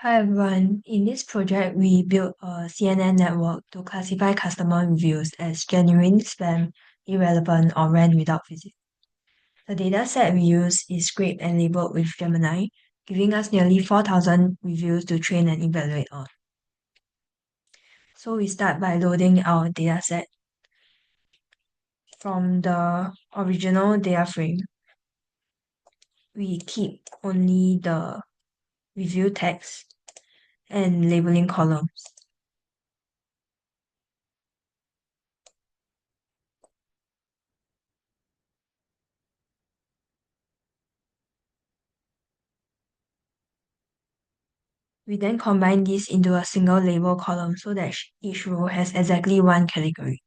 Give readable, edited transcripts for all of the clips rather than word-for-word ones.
Hi everyone. In this project, we built a CNN network to classify customer reviews as genuine, spam, irrelevant, or ran without visit. The dataset we use is scraped and labeled with Gemini, giving us nearly 4,000 reviews to train and evaluate on. So we start by loading our dataset from the original data frame. We keep only the review text and labeling columns. We then combine this into a single label column so that each row has exactly one category.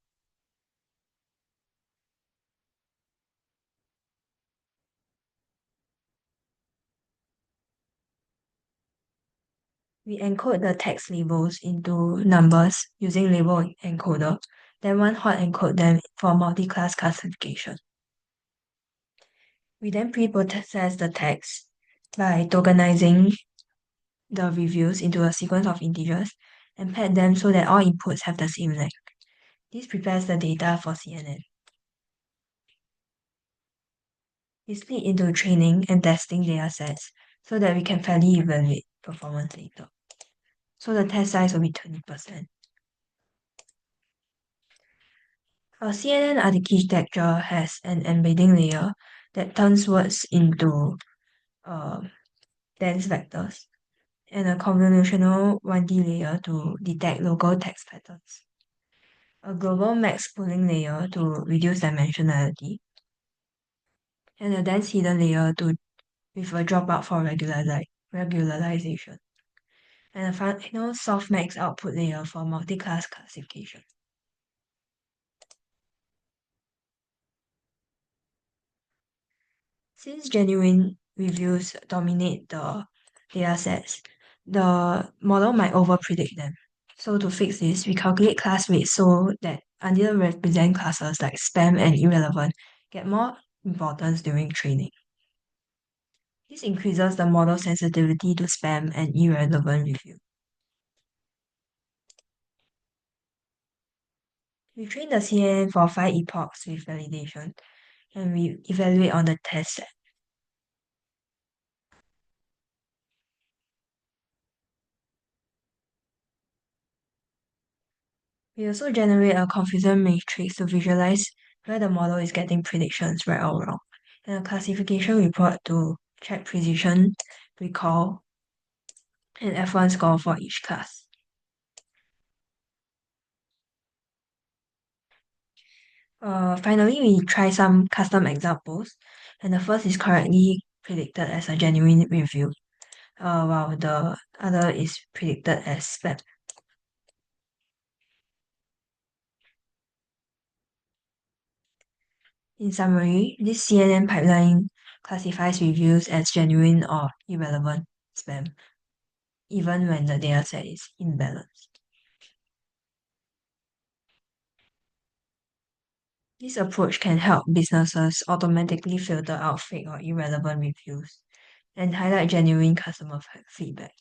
We encode the text labels into numbers using label encoder, then one hot encode them for multi-class classification. We then pre-process the text by tokenizing the reviews into a sequence of integers and pad them so that all inputs have the same length. This prepares the data for CNN. We split into training and testing datasets so that we can fairly evaluate performance later. So the test size will be 20%. Our CNN architecture has an embedding layer that turns words into dense vectors and a convolutional 1D layer to detect local text patterns, a global max pooling layer to reduce dimensionality, and a dense hidden layer with a dropout for regularization, and a final softmax output layer for multi-class classification. Since genuine reviews dominate the datasets, the model might overpredict them. So to fix this, we calculate class weights so that underrepresented classes like spam and irrelevant get more importance during training. This increases the model sensitivity to spam and irrelevant review. We train the CNN for 5 epochs with validation, and we evaluate on the test set. We also generate a confusion matrix to visualize where the model is getting predictions right or wrong, and a classification report to check precision, recall, and F1 score for each class. Finally, we try some custom examples, and the first is correctly predicted as a genuine review, while the other is predicted as spam. In summary, this CNN pipeline classifies reviews as genuine or irrelevant spam, even when the dataset is imbalanced. This approach can help businesses automatically filter out fake or irrelevant reviews and highlight genuine customer feedback.